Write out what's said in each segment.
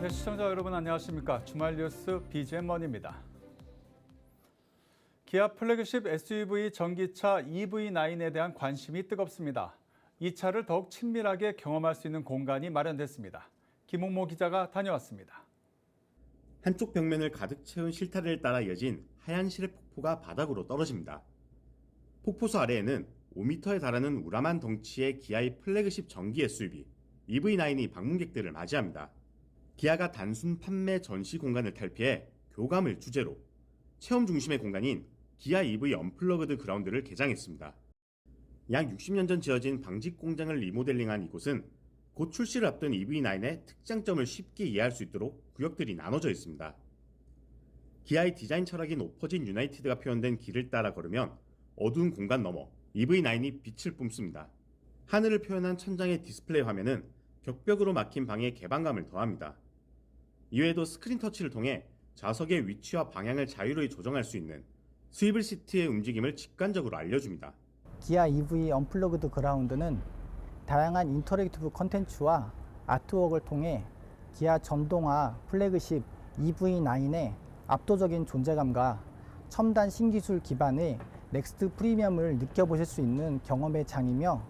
네, 시청자 여러분 안녕하십니까. 주말 뉴스 BGM원입니다. 기아 플래그십 SUV 전기차 EV9에 대한 관심이 뜨겁습니다. 이 차를 더욱 친밀하게 경험할 수 있는 공간이 마련됐습니다. 김홍모 기자가 다녀왔습니다. 한쪽 벽면을 가득 채운 실타래를 따라 이어진 하얀 실의 폭포가 바닥으로 떨어집니다. 폭포수 아래에는 5m에 달하는 우람한 덩치의 기아의 플래그십 전기 SUV EV9이 방문객들을 맞이합니다. 기아가 단순 판매 전시 공간을 탈피해 교감을 주제로 체험 중심의 공간인 기아 EV 언플러그드 그라운드를 개장했습니다. 약 60년 전 지어진 방직 공장을 리모델링한 이곳은 곧 출시를 앞둔 EV9의 특장점을 쉽게 이해할 수 있도록 구역들이 나눠져 있습니다. 기아의 디자인 철학인 오퍼진 유나이티드가 표현된 길을 따라 걸으면 어두운 공간 너머 EV9이 빛을 뿜습니다. 하늘을 표현한 천장의 디스플레이 화면은 벽벽으로 막힌 방에 개방감을 더합니다. 이외에도 스크린 터치를 통해 좌석의 위치와 방향을 자유로이 조정할 수 있는 스위블 시트의 움직임을 직관적으로 알려줍니다. 기아 EV 언플러그드 그라운드는 다양한 인터랙티브 콘텐츠와 아트웍을 통해 기아 전동화 플래그십 EV9의 압도적인 존재감과 첨단 신기술 기반의 넥스트 프리미엄을 느껴보실 수 있는 경험의 장이며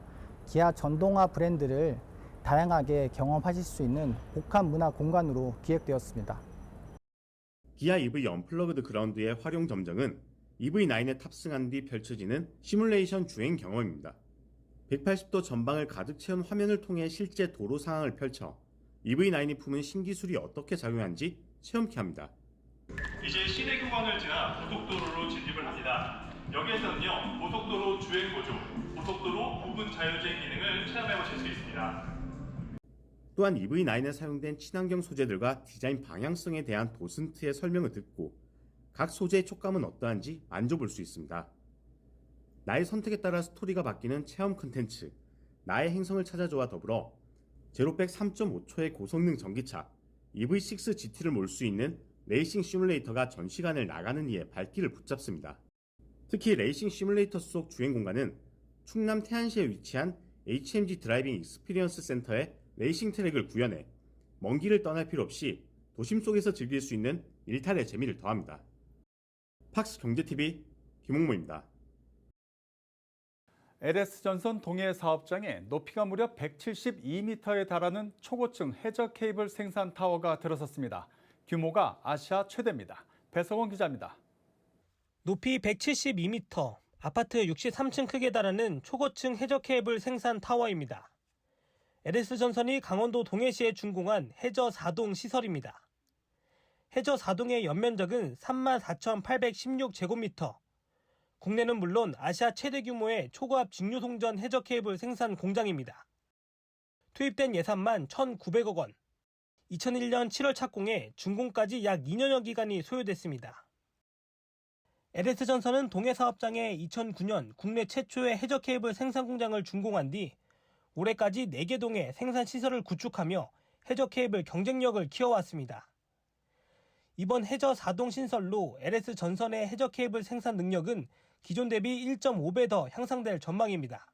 기아 전동화 브랜드를 다양하게 경험하실 수 있는 복합 문화 공간으로 기획되었습니다. 기아 EV 언플러그드 그라운드의 활용 점정은 EV9에 탑승한 뒤 펼쳐지는 시뮬레이션 주행 경험입니다. 180도 전방을 가득 채운 화면을 통해 실제 도로 상황을 펼쳐 EV9이 품은 신기술이 어떻게 작용하는지 체험케 합니다. 이제 시내 구간을 지나 고속도로로 진입을 합니다. 여기에서는요, 고속도로 주행 보조, 고속도로 부분 자율주행 기능을 체험해 보실 수 있습니다. 또한 EV9에 사용된 친환경 소재들과 디자인 방향성에 대한 도슨트의 설명을 듣고 각 소재의 촉감은 어떠한지 만져볼 수 있습니다. 나의 선택에 따라 스토리가 바뀌는 체험 콘텐츠, 나의 행성을 찾아줘와 더불어 제로백 3.5초의 고성능 전기차 EV6 GT를 몰 수 있는 레이싱 시뮬레이터가 전시관을 나가는 이에 발길을 붙잡습니다. 특히 레이싱 시뮬레이터 속 주행 공간은 충남 태안시에 위치한 HMG 드라이빙 익스피리언스 센터에 레이싱 트랙을 구현해 먼 길을 떠날 필요 없이 도심 속에서 즐길 수 있는 일탈의 재미를 더합니다. 팍스 경제TV 김홍모입니다. LS전선 동해 사업장에 높이가 무려 172m에 달하는 초고층 해저 케이블 생산 타워가 들어섰습니다. 규모가 아시아 최대입니다. 배석원 기자입니다. 높이 172m, 아파트 63층 크기에 달하는 초고층 해저 케이블 생산 타워입니다. LS전선이 강원도 동해시에 준공한 해저 4동 시설입니다. 해저 4동의 연면적은 34,816제곱미터. 국내는 물론 아시아 최대 규모의 초고압 직류송전 해저 케이블 생산 공장입니다. 투입된 예산만 1,900억 원. 2001년 7월 착공해 준공까지 약 2년여 기간이 소요됐습니다. LS전선은 동해 사업장에 2009년 국내 최초의 해저 케이블 생산 공장을 준공한 뒤 올해까지 4개 동에 생산 시설을 구축하며 해저 케이블 경쟁력을 키워왔습니다. 이번 해저 4동 신설로 LS전선의 해저 케이블 생산 능력은 기존 대비 1.5배 더 향상될 전망입니다.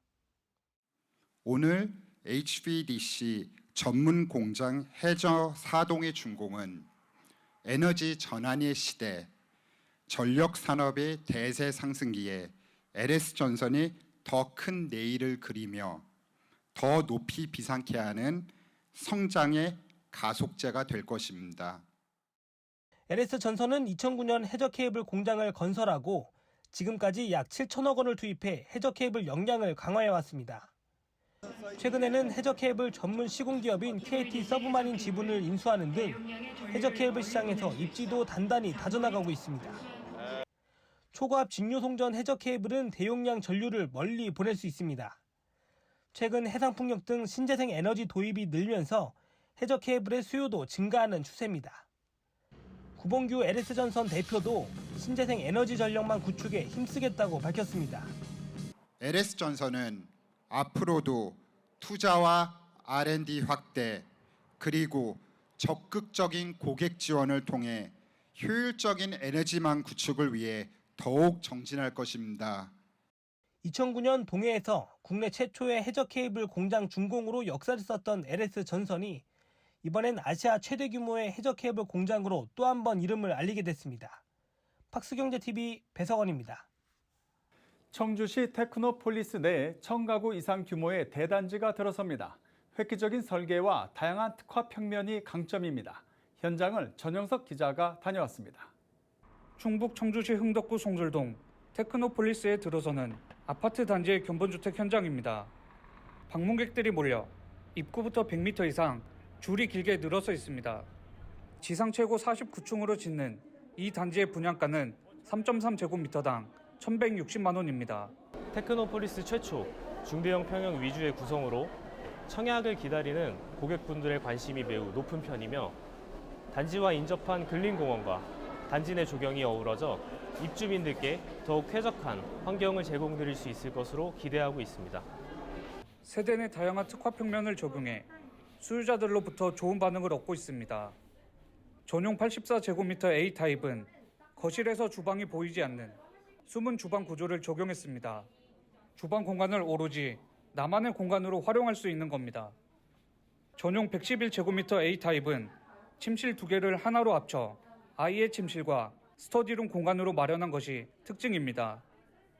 오늘 HVDC 전문 공장 해저 4동의 준공은 에너지 전환의 시대, 전력 산업의 대세 상승기에 LS전선이 더 큰 내일을 그리며 더 높이 비상케 하는 성장의 가속제가 될 것입니다. LS전선은 2009년 해저 케이블 공장을 건설하고 지금까지 약 7천억 원을 투입해 해저 케이블 역량을 강화해왔습니다. 최근에는 해저 케이블 전문 시공기업인 KT 서브마린 지분을 인수하는 등 해저 케이블 시장에서 입지도 단단히 다져나가고 있습니다. 초고압 직류송전 해저 케이블은 대용량 전류를 멀리 보낼 수 있습니다. 최근 해상풍력 등 신재생 에너지 도입이 늘면서 해저 케이블의 수요도 증가하는 추세입니다. 구봉규 LS전선 대표도 신재생 에너지 전력망 구축에 힘쓰겠다고 밝혔습니다. LS전선은 앞으로도 투자와 R&D 확대 그리고 적극적인 고객 지원을 통해 효율적인 에너지망 구축을 위해 더욱 정진할 것입니다. 2009년 동해에서 국내 최초의 해저 케이블 공장 준공으로 역사를 썼던 LS전선이 이번엔 아시아 최대 규모의 해저 케이블 공장으로 또 한 번 이름을 알리게 됐습니다. 팍스경제TV 배석원입니다. 청주시 테크노폴리스 내에 1000가구 이상 규모의 대단지가 들어섭니다. 획기적인 설계와 다양한 특화 평면이 강점입니다. 현장을 전영석 기자가 다녀왔습니다. 충북 청주시 흥덕구 송술동 테크노폴리스에 들어서는 아파트 단지의 견본주택 현장입니다. 방문객들이 몰려 입구부터 100m 이상 줄이 길게 늘어서 있습니다. 지상 최고 49층으로 짓는 이 단지의 분양가는 3.3제곱미터당 1,160만 원입니다. 테크노폴리스 최초 중대형 평형 위주의 구성으로 청약을 기다리는 고객분들의 관심이 매우 높은 편이며 단지와 인접한 근린공원과 단지 내 조경이 어우러져 입주민들께 더욱 쾌적한 환경을 제공드릴 수 있을 것으로 기대하고 있습니다. 세대 내 다양한 특화 평면을 적용해 수요자들로부터 좋은 반응을 얻고 있습니다. 전용 84제곱미터 A타입은 거실에서 주방이 보이지 않는 숨은 주방 구조를 적용했습니다. 주방 공간을 오로지 나만의 공간으로 활용할 수 있는 겁니다. 전용 111제곱미터 A타입은 침실 2개를 하나로 합쳐 아이의 침실과 스터디룸 공간으로 마련한 것이 특징입니다.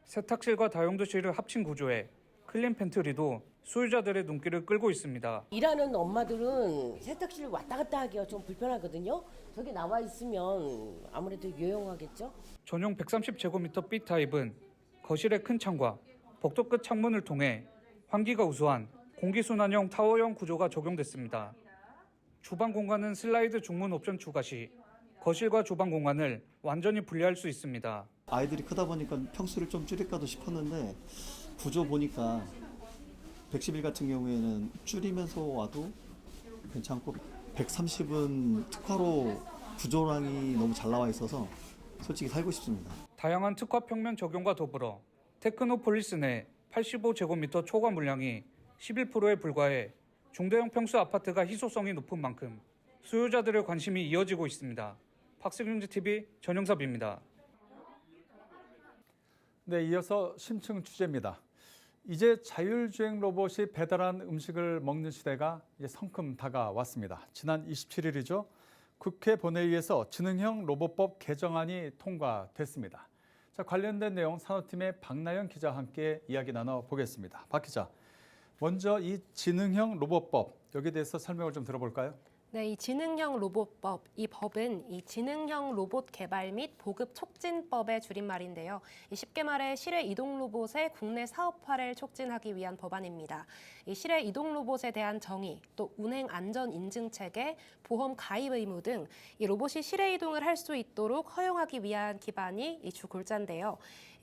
세탁실과 다용도실을 합친 구조에 클린 팬트리도 소유자들의 눈길을 끌고 있습니다. 일하는 엄마들은 세탁실 왔다 갔다 하기가 좀 불편하거든요. 저기 나와 있으면 아무래도 유용하겠죠. 전용 130제곱미터 B타입은 거실의 큰 창과 복도 끝 창문을 통해 환기가 우수한 공기순환형 타워형 구조가 적용됐습니다. 주방 공간은 슬라이드 중문 옵션 추가 시 거실과 주방 공간을 완전히 분리할 수 있습니다. 아이들이 크다 보니까 평수를 좀 줄일까도 싶었는데 구조 보니까 111 같은 경우에는 줄이면서 와도 괜찮고 130은 특화로 구조랑이 너무 잘 나와 있어서 솔직히 살고 싶습니다. 다양한 특화 평면 적용과 더불어 테크노폴리스 내 85제곱미터 초과 물량이 11%에 불과해 중대형 평수 아파트가 희소성이 높은 만큼 수요자들의 관심이 이어지고 있습니다. 팍스경제TV 전영섭입니다. 네, 이어서 심층 취재입니다. 이제 자율주행 로봇이 배달한 음식을 먹는 시대가 이제 성큼 다가왔습니다. 지난 27일이죠. 국회 본회의에서 지능형 로봇법 개정안이 통과됐습니다. 자, 관련된 내용 산업팀의 박나연 기자와 함께 이야기 나눠보겠습니다. 박 기자, 먼저 이 지능형 로봇법, 여기에 대해서 설명을 좀 들어볼까요? 네, 이 지능형 로봇법, 이 법은 이 지능형 로봇 개발 및 보급 촉진법의 줄임말인데요. 쉽게 말해 실외 이동 로봇의 국내 사업화를 촉진하기 위한 법안입니다. 이 실외 이동 로봇에 대한 정의, 또 운행 안전 인증 체계, 보험 가입 의무 등 이 로봇이 실외 이동을 할 수 있도록 허용하기 위한 기반이 이 주 골자인데요.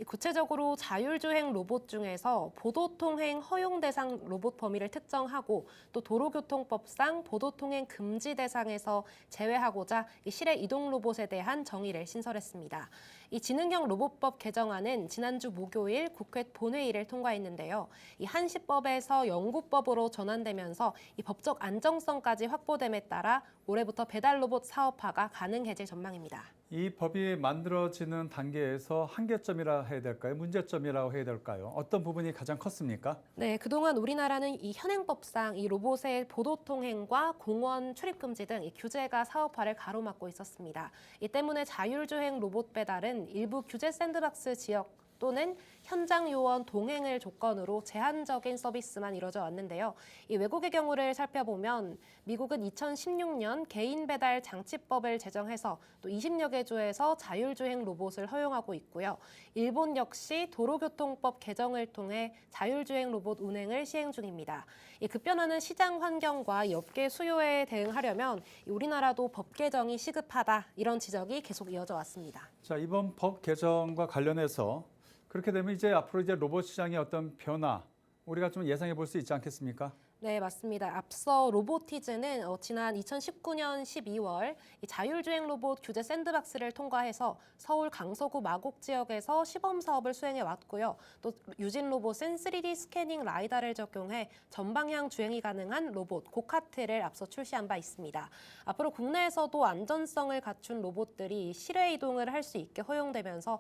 구체적으로 자율주행 로봇 중에서 보도통행 허용 대상 로봇 범위를 특정하고 또 도로교통법상 보도통행 금지 대상에서 제외하고자 이 실외 이동 로봇에 대한 정의를 신설했습니다. 이 지능형 로봇법 개정안은 지난주 목요일 국회 본회의를 통과했는데요. 이 한시법에서 영구법으로 전환되면서 이 법적 안정성까지 확보됨에 따라 올해부터 배달 로봇 사업화가 가능해질 전망입니다. 이 법이 만들어지는 단계에서 한계점이라 해야 될까요? 문제점이라고 해야 될까요? 어떤 부분이 가장 컸습니까? 네, 그동안 우리나라는 이 현행법상 이 로봇의 보도통행과 공원 출입금지 등 이 규제가 사업화를 가로막고 있었습니다. 이 때문에 자율주행 로봇 배달은 일부 규제 샌드박스 지역 또는 현장 요원 동행을 조건으로 제한적인 서비스만 이뤄져 왔는데요. 이 외국의 경우를 살펴보면 미국은 2016년 개인 배달 장치법을 제정해서 또 20여 개 주에서 자율주행 로봇을 허용하고 있고요. 일본 역시 도로교통법 개정을 통해 자율주행 로봇 운행을 시행 중입니다. 이 급변하는 시장 환경과 이 업계 수요에 대응하려면 우리나라도 법 개정이 시급하다, 이런 지적이 계속 이어져 왔습니다. 자, 이번 법 개정과 관련해서 그렇게 되면 이제 앞으로 이제 로봇 시장의 어떤 변화, 우리가 좀 예상해 볼 수 있지 않겠습니까? 네, 맞습니다. 앞서 로보티즈는 지난 2019년 12월 이 자율주행 로봇 규제 샌드박스를 통과해서 서울 강서구 마곡 지역에서 시범 사업을 수행해 왔고요. 또 유진 로봇은 3D 스캐닝 라이다를 적용해 전방향 주행이 가능한 로봇 고카트를 앞서 출시한 바 있습니다. 앞으로 국내에서도 안전성을 갖춘 로봇들이 실외 이동을 할 수 있게 허용되면서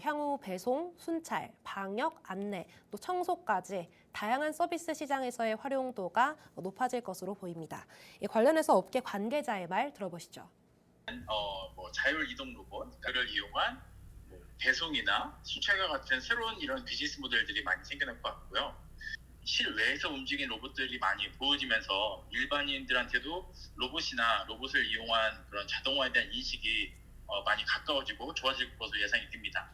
향후 배송, 순찰, 방역, 안내, 또 청소까지 다양한 서비스 시장에서의 활용도가 높아질 것으로 보입니다. 관련해서 업계 관계자의 말 들어보시죠. 자율 이동 로봇을 이용한 배송이나 수차가 같은 새로운 이런 비즈니스 모델들이 많이 생겨날 것 같고요. 실외에서 움직이는 로봇들이 많이 보여지면서 일반인들한테도 로봇이나 로봇을 이용한 그런 자동화에 대한 인식이 많이 가까워지고 좋아질 것으로 예상이 됩니다.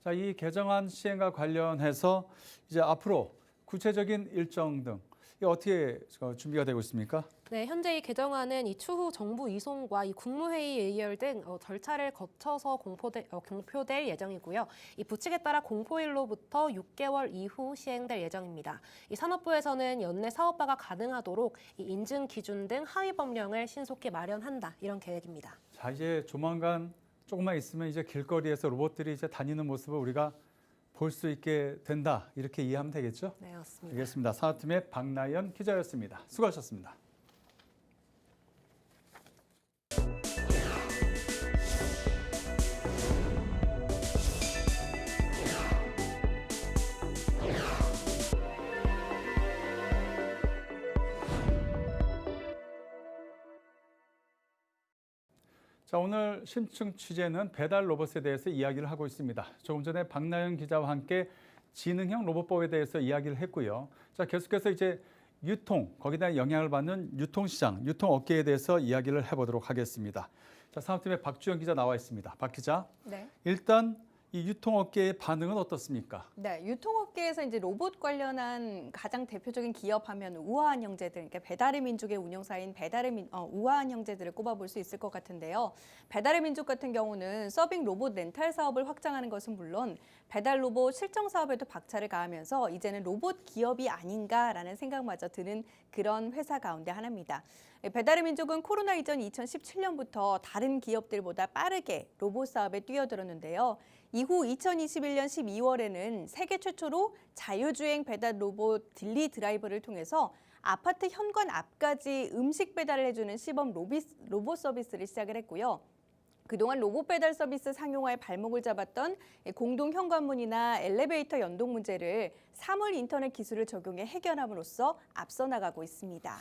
자, 이 개정안 시행과 관련해서 이제 앞으로 구체적인 일정 등 이게 어떻게 준비가 되고 있습니까? 네, 현재 이 개정안은 이 추후 정부 이송과 이 국무회의 예결 등 절차를 거쳐서 공표될 예정이고요. 이 부칙에 따라 공포일로부터 6개월 이후 시행될 예정입니다. 이 산업부에서는 연내 사업화가 가능하도록 이 인증 기준 등 하위 법령을 신속히 마련한다 이런 계획입니다. 자, 이제 조만간 조금만 있으면 이제 길거리에서 로봇들이 이제 다니는 모습을 우리가 볼 수 있게 된다 이렇게 이해하면 되겠죠? 네, 맞습니다. 알겠습니다. 산업팀의 박나연 기자였습니다. 수고하셨습니다. 자, 오늘 심층 취재는 배달 로봇에 대해서 이야기를 하고 있습니다. 조금 전에 박나연 기자와 함께 지능형 로봇법에 대해서 이야기를 했고요. 자, 계속해서 이제 유통, 거기다 영향을 받는 유통시장, 유통업계에 대해서 이야기를 해보도록 하겠습니다. 자, 산업팀의 박주영 기자 나와 있습니다. 박 기자. 네. 일단 이 유통업계의 반응은 어떻습니까? 네, 유통업계에서 이제 로봇 관련한 가장 대표적인 기업하면 우아한 형제들, 그러니까 배달의 민족의 운영사인 우아한 형제들을 꼽아볼 수 있을 것 같은데요. 배달의 민족 같은 경우는 서빙 로봇 렌탈 사업을 확장하는 것은 물론 배달 로봇 실정 사업에도 박차를 가하면서 이제는 로봇 기업이 아닌가라는 생각마저 드는 그런 회사 가운데 하나입니다. 배달의 민족은 코로나 이전 2017년부터 다른 기업들보다 빠르게 로봇 사업에 뛰어들었는데요. 이후 2021년 12월에는 세계 최초로 자율주행 배달 로봇 딜리 드라이버를 통해서 아파트 현관 앞까지 음식 배달을 해주는 시범 로봇 서비스를 시작을 했고요. 그동안 로봇 배달 서비스 상용화에 발목을 잡았던 공동 현관문이나 엘리베이터 연동 문제를 사물 인터넷 기술을 적용해 해결함으로써 앞서 나가고 있습니다.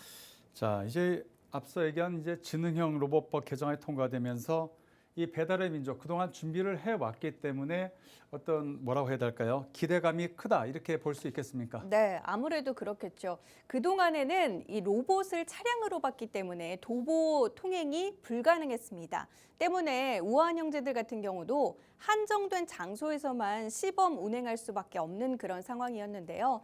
자, 이제 앞서 얘기한 이제 지능형 로봇법 개정안이 통과되면서 이 배달의 민족 그동안 준비를 해왔기 때문에 어떤 뭐라고 해야 될까요? 기대감이 크다 이렇게 볼 수 있겠습니까? 네, 아무래도 그렇겠죠. 그동안에는 이 로봇을 차량으로 봤기 때문에 도보 통행이 불가능했습니다. 때문에 우아한 형제들 같은 경우도 한정된 장소에서만 시범 운행할 수밖에 없는 그런 상황이었는데요.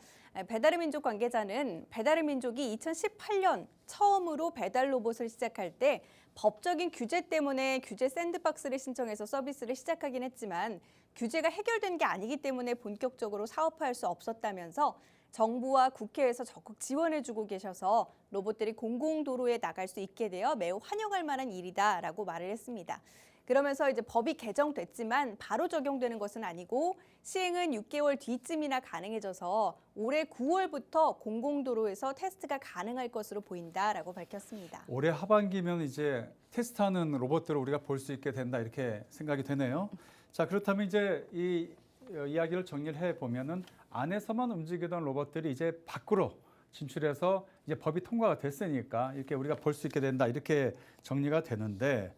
배달의 민족 관계자는 배달의 민족이 2018년 처음으로 배달 로봇을 시작할 때 법적인 규제 때문에 규제 샌드박스를 신청해서 서비스를 시작하긴 했지만 규제가 해결된 게 아니기 때문에 본격적으로 사업화할 수 없었다면서 정부와 국회에서 적극 지원해주고 계셔서 로봇들이 공공도로에 나갈 수 있게 되어 매우 환영할 만한 일이다라고 말을 했습니다. 그러면서 이제 법이 개정됐지만 바로 적용되는 것은 아니고 시행은 6개월 뒤쯤이나 가능해져서 올해 9월부터 공공도로에서 테스트가 가능할 것으로 보인다라고 밝혔습니다. 올해 하반기면 이제 테스트하는 로봇들을 우리가 볼 수 있게 된다 이렇게 생각이 되네요. 자, 그렇다면 이제 이 이야기를 정리를 해 보면은 안에서만 움직이던 로봇들이 이제 밖으로 진출해서 이제 법이 통과가 됐으니까 이렇게 우리가 볼 수 있게 된다 이렇게 정리가 되는데.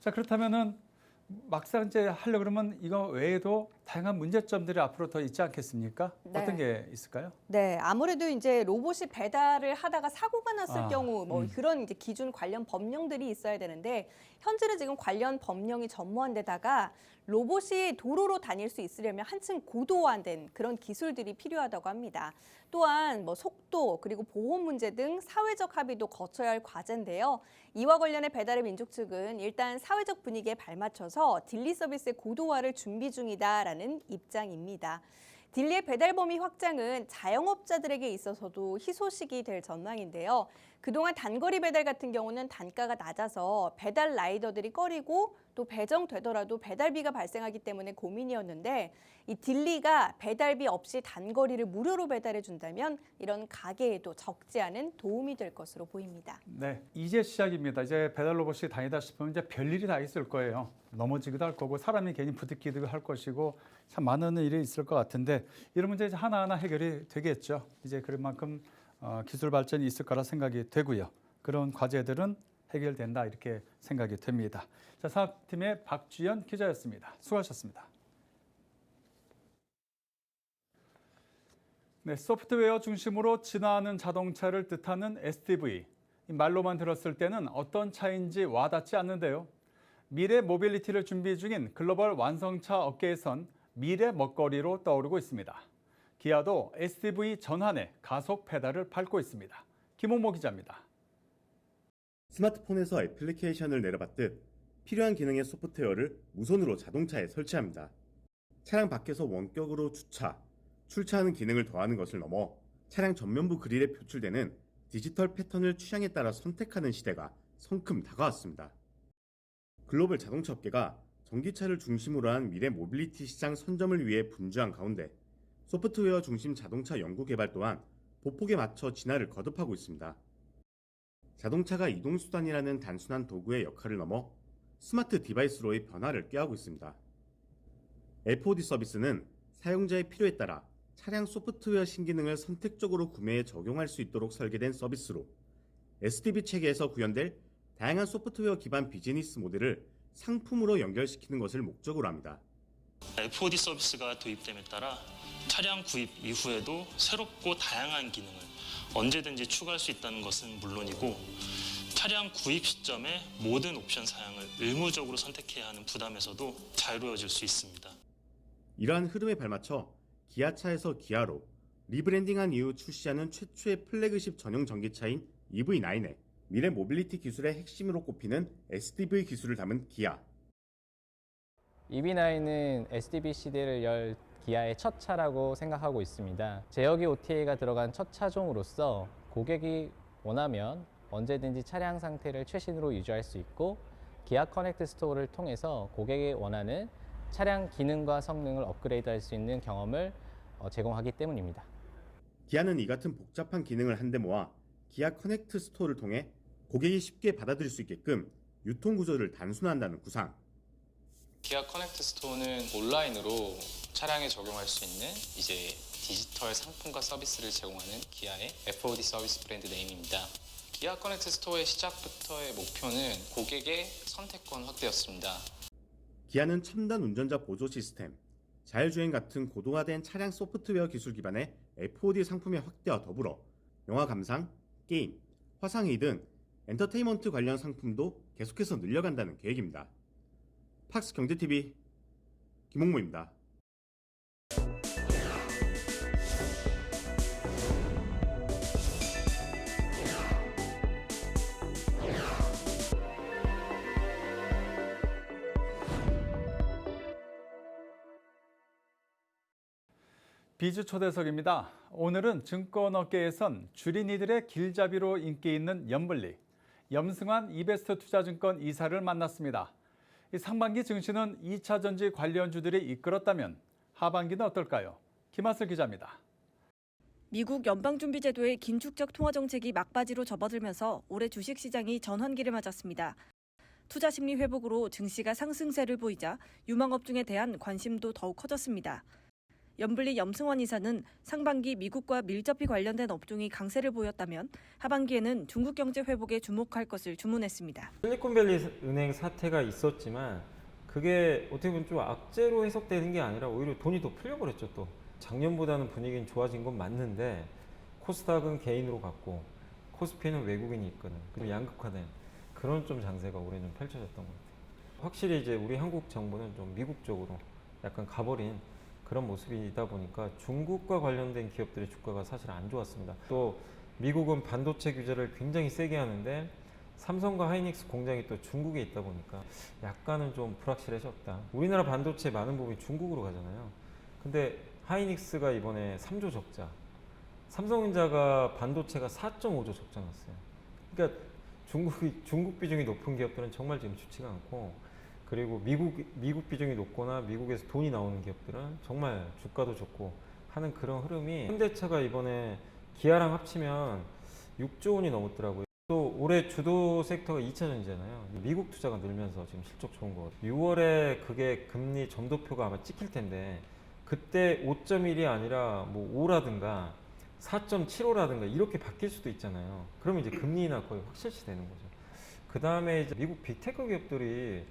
자, 그렇다면은 막상 이제 하려 그러면 이거 외에도 다양한 문제점들이 앞으로 더 있지 않겠습니까? 네. 어떤 게 있을까요? 네, 아무래도 이제 로봇이 배달을 하다가 사고가 났을 경우 그런 이제 기준 관련 법령들이 있어야 되는데 현재는 지금 관련 법령이 전무한 데다가 로봇이 도로로 다닐 수 있으려면 한층 고도화된 그런 기술들이 필요하다고 합니다. 또한 속도 그리고 보호 문제 등 사회적 합의도 거쳐야 할 과제인데요. 이와 관련해 배달의 민족 측은 일단 사회적 분위기에 발맞춰서 딜리 서비스의 고도화를 준비 중이다라는 입장입니다. 딜리의 배달 범위 확장은 자영업자들에게 있어서도 희소식이 될 전망인데요. 그동안 단거리 배달 같은 경우는 단가가 낮아서 배달 라이더들이 꺼리고 또 배정되더라도 배달비가 발생하기 때문에 고민이었는데 이 딜리가 배달비 없이 단거리를 무료로 배달해 준다면 이런 가게에도 적지 않은 도움이 될 것으로 보입니다. 네, 이제 시작입니다. 이제 배달 로봇이 다니다 싶으면 이제 별일이 다 있을 거예요. 넘어지기도 할 거고 사람이 괜히 부딪히기도 할 것이고 참 많은 일이 있을 것 같은데 이런 문제 이제 하나하나 해결이 되겠죠. 이제 그런 만큼 기술 발전이 있을 거라 생각이 되고요. 그런 과제들은 해결된다 이렇게 생각이 됩니다. 자, 사학팀의 박주연 기자였습니다. 수고하셨습니다. 네, 소프트웨어 중심으로 진화하는 자동차를 뜻하는 SDV. 말로만 들었을 때는 어떤 차인지 와닿지 않는데요. 미래 모빌리티를 준비 중인 글로벌 완성차 업계에선 미래 먹거리로 떠오르고 있습니다. 기아도 SDV 전환에 가속 페달을 밟고 있습니다. 김홍모 기자입니다. 스마트폰에서 애플리케이션을 내려받듯 필요한 기능의 소프트웨어를 무선으로 자동차에 설치합니다. 차량 밖에서 원격으로 주차, 출차하는 기능을 더하는 것을 넘어 차량 전면부 그릴에 표출되는 디지털 패턴을 취향에 따라 선택하는 시대가 성큼 다가왔습니다. 글로벌 자동차 업계가 전기차를 중심으로 한 미래 모빌리티 시장 선점을 위해 분주한 가운데 소프트웨어 중심 자동차 연구 개발 또한 보폭에 맞춰 진화를 거듭하고 있습니다. 자동차가 이동수단이라는 단순한 도구의 역할을 넘어 스마트 디바이스로의 변화를 꾀하고 있습니다. FOD 서비스는 사용자의 필요에 따라 차량 소프트웨어 신기능을 선택적으로 구매에 적용할 수 있도록 설계된 서비스로 SDV 체계에서 구현될 다양한 소프트웨어 기반 비즈니스 모델을 상품으로 연결시키는 것을 목적으로 합니다. FOD 서비스가 도입됨에 따라 차량 구입 이후에도 새롭고 다양한 기능을 언제든지 추가할 수 있다는 것은 물론이고 차량 구입 시점에 모든 옵션 사양을 의무적으로 선택해야 하는 부담에서도 자유로워질 수 있습니다. 이러한 흐름에 발맞춰 기아차에서 기아로 리브랜딩한 이후 출시하는 최초의 플래그십 전용 전기차인 EV9에 미래 모빌리티 기술의 핵심으로 꼽히는 SDV 기술을 담은 기아. EV9은 SDV 시대를 열 기아의 첫 차라고 생각하고 있습니다. 제어기 OTA가 들어간 첫 차종으로서 고객이 원하면 언제든지 차량 상태를 최신으로 유지할 수 있고 기아 커넥트 스토어를 통해서 고객이 원하는 차량 기능과 성능을 업그레이드할 수 있는 경험을 제공하기 때문입니다. 기아는 이 같은 복잡한 기능을 한데 모아 기아 커넥트 스토어를 통해 고객이 쉽게 받아들일 수 있게끔 유통 구조를 단순화한다는 구상. 기아 커넥트 스토어는 온라인으로 차량에 적용할 수 있는 이제 디지털 상품과 서비스를 제공하는 기아의 FOD 서비스 브랜드 네임입니다. 기아 커넥트 스토어의 시작부터의 목표는 고객의 선택권 확대였습니다. 기아는 첨단 운전자 보조 시스템, 자율주행 같은 고도화된 차량 소프트웨어 기술 기반의 FOD 상품의 확대와 더불어 영화 감상, 게임, 화상회의 등 엔터테인먼트 관련 상품도 계속해서 늘려간다는 계획입니다. 팍스 경제TV 김홍모입니다. 비즈 초대석입니다. 오늘은 증권업계에선 주린이들의 길잡이로 인기 있는 염블리, 염승환 이베스트 투자증권 이사를 만났습니다. 상반기 증시는 2차 전지 관련주들이 이끌었다면 하반기는 어떨까요? 김하슬 기자입니다. 미국 연방준비제도의 긴축적 통화정책이 막바지로 접어들면서 올해 주식시장이 전환기를 맞았습니다. 투자 심리 회복으로 증시가 상승세를 보이자 유망업종에 대한 관심도 더욱 커졌습니다. 염블리 염승환 이사는 상반기 미국과 밀접히 관련된 업종이 강세를 보였다면 하반기에는 중국 경제 회복에 주목할 것을 주문했습니다. 실리콘밸리 은행 사태가 있었지만 그게 어떻게 보면 좀 악재로 해석되는 게 아니라 오히려 돈이 더 풀려버렸죠. 또 작년보다는 분위기는 좋아진 건 맞는데 코스닥은 개인으로 갔고 코스피는 외국인이 있거든. 그리고 양극화된 그런 좀 장세가 올해 좀 펼쳐졌던 것 같아요. 확실히 이제 우리 한국 정부는 좀 미국 쪽으로 약간 가버린 그런 모습이다 보니까 중국과 관련된 기업들의 주가가 사실 안 좋았습니다. 또 미국은 반도체 규제를 굉장히 세게 하는데 삼성과 하이닉스 공장이 또 중국에 있다 보니까 약간은 좀 불확실해졌다. 우리나라 반도체 많은 부분이 중국으로 가잖아요. 근데 하이닉스가 이번에 3조 적자, 삼성전자가 반도체가 4.5조 적자 났어요. 그러니까 중국 비중이 높은 기업들은 정말 지금 좋지가 않고, 그리고 미국 비중이 높거나 미국에서 돈이 나오는 기업들은 정말 주가도 좋고 하는 그런 흐름이, 현대차가 이번에 기아랑 합치면 6조 원이 넘었더라고요. 또 올해 주도 섹터가 2차 전지잖아요. 미국 투자가 늘면서 지금 실적 좋은 거 같아요. 6월에 그게 금리 점도표가 아마 찍힐 텐데 그때 5.1이 아니라 뭐 5라든가 4.75라든가 이렇게 바뀔 수도 있잖아요. 그러면 이제 금리 인하 거의 확실시 되는 거죠. 그 다음에 이제 미국 빅테크 기업들이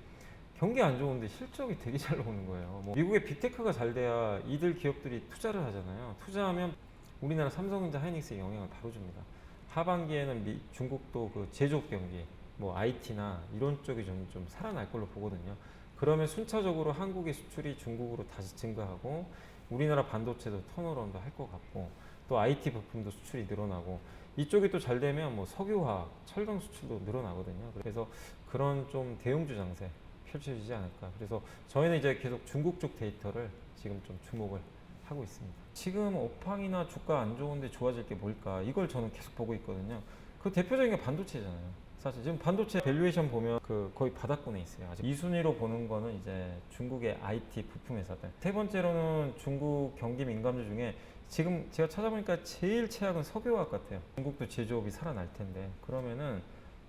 경기 안 좋은데 실적이 되게 잘 나오는 거예요. 뭐 미국의 빅테크가 잘 돼야 이들 기업들이 투자를 하잖아요. 투자하면 우리나라 삼성전자, 하이닉스에 영향을 바로 줍니다. 하반기에는 중국도 그 제조업 경기, 뭐 IT나 이런 쪽이 좀 살아날 걸로 보거든요. 그러면 순차적으로 한국의 수출이 중국으로 다시 증가하고 우리나라 반도체도 턴어라운드 할 것 같고 또 IT 부품도 수출이 늘어나고 이쪽이 또 잘 되면 뭐 석유화학, 철강 수출도 늘어나거든요. 그래서 그런 좀 대형주 장세 펼쳐지지 않을까. 그래서 저희는 이제 계속 중국 쪽 데이터를 지금 좀 주목을 하고 있습니다. 지금 업황이나 주가 안 좋은데 좋아질 게 뭘까? 이걸 저는 계속 보고 있거든요. 그 대표적인 게 반도체잖아요. 사실 지금 반도체 밸류에이션 보면 그 거의 바닥권에 있어요. 아직 2순위로 보는 거는 이제 중국의 IT 부품 회사들. 세 번째로는 중국 경기 민감주 중에 지금 제가 찾아보니까 제일 최악은 석유화학 같아요. 중국도 제조업이 살아날 텐데 그러면은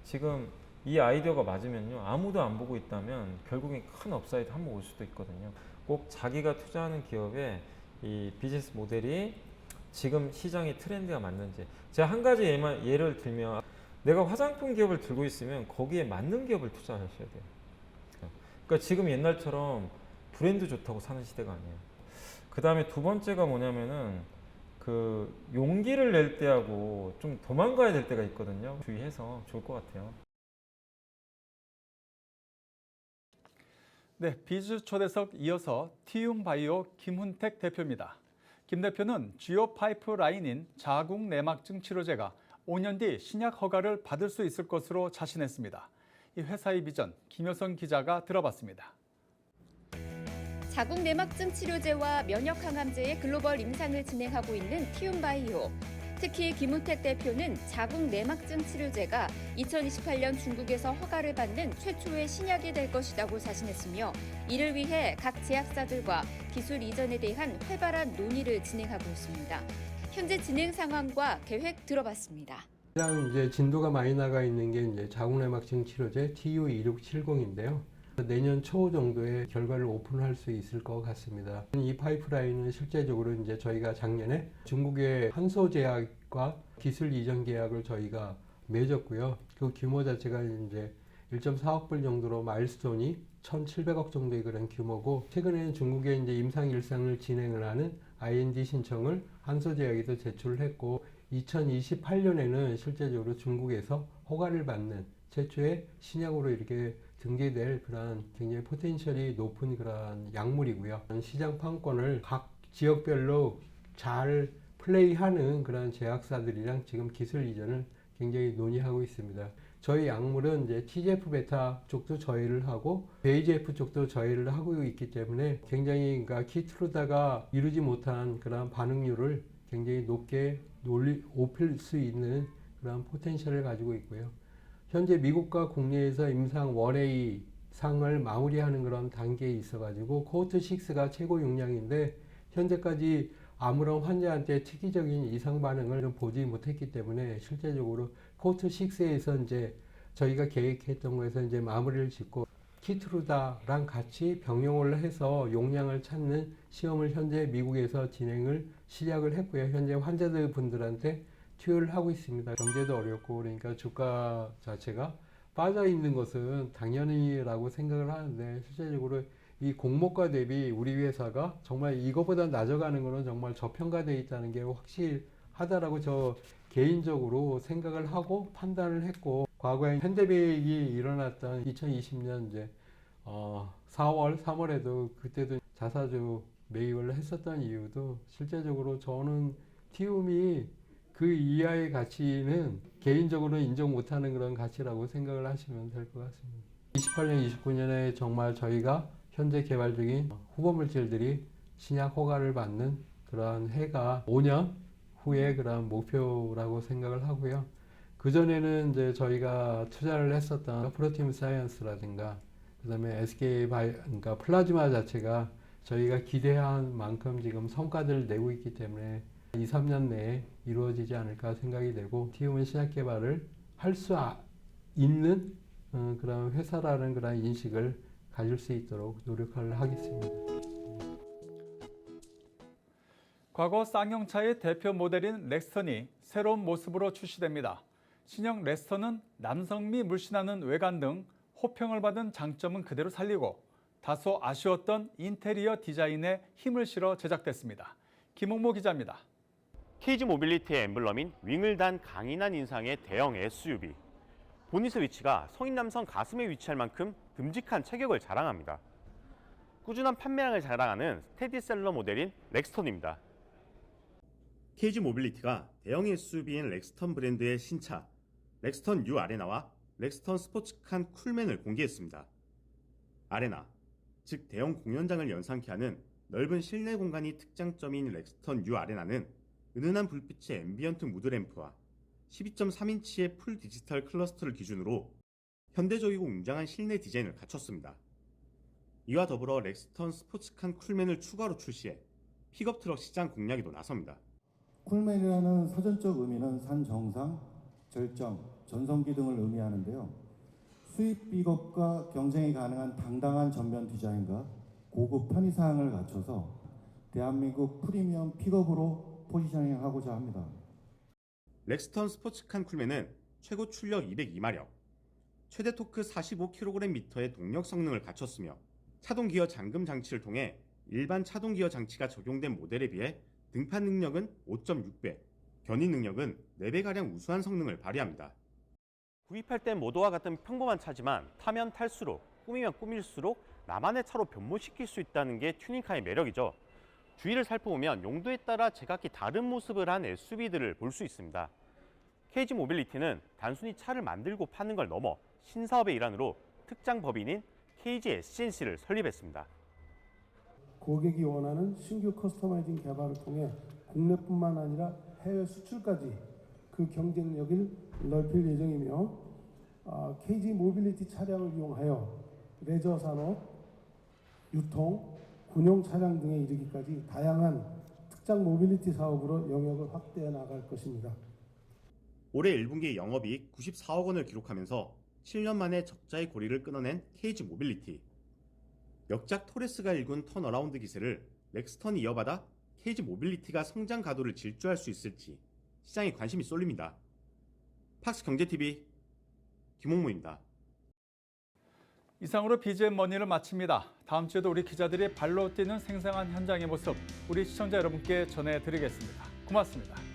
지금 이 아이디어가 맞으면요 아무도 안 보고 있다면 결국엔 큰 업사이드 한번 올 수도 있거든요. 꼭 자기가 투자하는 기업의 이 비즈니스 모델이 지금 시장의 트렌드가 맞는지. 제가 한 가지 예를 들면 내가 화장품 기업을 들고 있으면 거기에 맞는 기업을 투자하셔야 돼요. 그러니까 지금 옛날처럼 브랜드 좋다고 사는 시대가 아니에요. 그 다음에 두 번째가 뭐냐면은 그 용기를 낼 때하고 좀 도망가야 될 때가 있거든요. 주의해서 좋을 것 같아요. 네, 비즈 초대석 이어서 티움바이오 김훈택 대표입니다. 김 대표는 주요 파이프라인인 자궁 내막증 치료제가 5년 뒤 신약 허가를 받을 수 있을 것으로 자신했습니다. 이 회사의 비전 김효선 기자가 들어봤습니다. 자궁 내막증 치료제와 면역 항암제의 글로벌 임상을 진행하고 있는 티움바이오. 특히 김훈택 대표는 자궁 내막증 치료제가 2028년 중국에서 허가를 받는 최초의 신약이 될 것이라고 자신했으며 이를 위해 각 제약사들과 기술 이전에 대한 활발한 논의를 진행하고 있습니다. 현재 진행 상황과 계획 들어봤습니다. 가장 이제 진도가 많이 나가 있는 게 이제 자궁내막증 치료제 TU2670인데요. 내년 초 정도에 결과를 오픈할 수 있을 것 같습니다. 이 파이프라인은 실제적으로 이제 저희가 작년에 중국의 한소제약과 기술 이전 계약을 저희가 맺었고요. 그 규모 자체가 이제 1.4억 불 정도로 마일스톤이 1,700억 정도의 그런 규모고 최근에는 중국에 이제 임상 일상을 진행을 하는 IND 신청을 한소제약에도 제출을 했고 2028년에는 실제적으로 중국에서 허가를 받는 최초의 신약으로 이렇게 등재될 그런 굉장히 포텐셜이 높은 그런 약물이고요. 시장 판권을 각 지역별로 잘 플레이하는 그런 제약사들이랑 지금 기술 이전을 굉장히 논의하고 있습니다. 저희 약물은 이제 TGF-베타 쪽도 저해를 하고 VEGF 쪽도 저해를 하고 있기 때문에 굉장히 그러니까 키트루다가 이루지 못한 그런 반응률을 굉장히 높게 높일 수 있는 그런 포텐셜을 가지고 있고요. 현재 미국과 국내에서 임상 1A 상을 마무리하는 그런 단계에 있어가지고 코호트 6가 최고 용량인데 현재까지 아무런 환자한테 특이적인 이상 반응을 좀 보지 못했기 때문에 실제적으로 코호트 6에서 이제 저희가 계획했던 거에서 이제 마무리를 짓고 키트루다랑 같이 병용을 해서 용량을 찾는 시험을 현재 미국에서 진행을 시작을 했고요. 현재 환자들 분들한테 투여를 하고 있습니다. 경제도 어렵고 그러니까 주가 자체가 빠져 있는 것은 당연히라고 생각을 하는데 실제적으로 이 공모가 대비 우리 회사가 정말 이거보다 낮아가는 것은 정말 저평가되어 있다는 게 확실하다라고 저 개인적으로 생각을 하고 판단을 했고 과거에 현대백이 일어났던 2020년 이제 4월, 3월에도 그때도 자사주 매입을 했었던 이유도 실제적으로 저는 티움이 그 이하의 가치는 개인적으로 인정 못하는 그런 가치라고 생각을 하시면 될 것 같습니다. 28년, 29년에 정말 저희가 현재 개발 중인 후보물질들이 신약 허가를 받는 그런 해가 5년 후에 그런 목표라고 생각을 하고요. 그전에는 이제 저희가 투자를 했었던 프로팀 사이언스라든가 그다음에 SK 바이오, 그러니까 플라즈마 자체가 저희가 기대한 만큼 지금 성과들을 내고 있기 때문에 2, 3년 내에 이루어지지 않을까 생각이 되고 티움은 신약 개발을 할 수 있는 그런 회사라는 그런 인식을 가질 수 있도록 노력을 하겠습니다. 과거 쌍용차의 대표 모델인 렉스턴이 새로운 모습으로 출시됩니다. 신형 렉스턴은 남성미 물씬하는 외관 등 호평을 받은 장점은 그대로 살리고 다소 아쉬웠던 인테리어 디자인에 힘을 실어 제작됐습니다. 김홍모 기자입니다. KG 모빌리티의 엠블럼인 윙을 단 강인한 인상의 대형 SUV. 보닛의 위치가 성인 남성 가슴에 위치할 만큼 듬직한 체격을 자랑합니다. 꾸준한 판매량을 자랑하는 스테디셀러 모델인 렉스턴입니다. KG 모빌리티가 대형 SUV인 렉스턴 브랜드의 신차 렉스턴 U 아레나와 렉스턴 스포츠칸 쿨맨을 공개했습니다. 아레나, 즉 대형 공연장을 연상케 하는 넓은 실내 공간이 특장점인 렉스턴 U 아레나는 은은한 불빛의 앰비언트 무드램프와 12.3인치의 풀 디지털 클러스터를 기준으로 현대적이고 웅장한 실내 디자인을 갖췄습니다. 이와 더불어 렉스턴 스포츠칸 쿨맨을 추가로 출시해 픽업 트럭 시장 공략에도 나섭니다. 쿨맨이라는 사전적 의미는 산 정상, 절정, 전성기 등을 의미하는데요. 수입 픽업과 경쟁이 가능한 당당한 전면 디자인과 고급 편의사항을 갖춰서 대한민국 프리미엄 픽업으로 포지셔닝하고자 합니다. 렉스턴 스포츠칸 쿨맨은 최고 출력 202마력, 최대 토크 45kgm의 동력 성능을 갖췄으며 차동 기어 잠금 장치를 통해 일반 차동 기어 장치가 적용된 모델에 비해 등판 능력은 5.6배, 견인 능력은 4배가량 우수한 성능을 발휘합니다. 구입할 땐 모두와 같은 평범한 차지만 타면 탈수록, 꾸미면 꾸밀수록 나만의 차로 변모시킬 수 있다는 게 튜닝카의 매력이죠. 주위를 살펴보면 용도에 따라 제각기 다른 모습을 한 SUV들을 볼 수 있습니다. KG 모빌리티는 단순히 차를 만들고 파는 걸 넘어 신사업의 일환으로 특장 법인인 KG SCNC를 설립했습니다. 고객이 원하는 신규 커스터마이징 개발을 통해 국내뿐만 아니라 해외 수출까지 그 경쟁력을 넓힐 예정이며 KG 모빌리티 차량을 이용하여 레저 산업, 유통, 군용 차량 등에 이르기까지 다양한 특장 모빌리티 사업으로 영역을 확대해 나갈 것입니다. 올해 1분기 영업이익 94억 원을 기록하면서 7년 만에 적자의 고리를 끊어낸 KG 모빌리티. 역작 토레스가 일군 턴어라운드 기세를 렉스턴이 이어받아 KG 모빌리티가 성장 가도를 질주할 수 있을지 시장에 관심이 쏠립니다. 팍스경제TV 김홍무입니다. 이상으로 BGM 머니를 마칩니다. 다음 주에도 우리 기자들이 발로 뛰는 생생한 현장의 모습 우리 시청자 여러분께 전해드리겠습니다. 고맙습니다.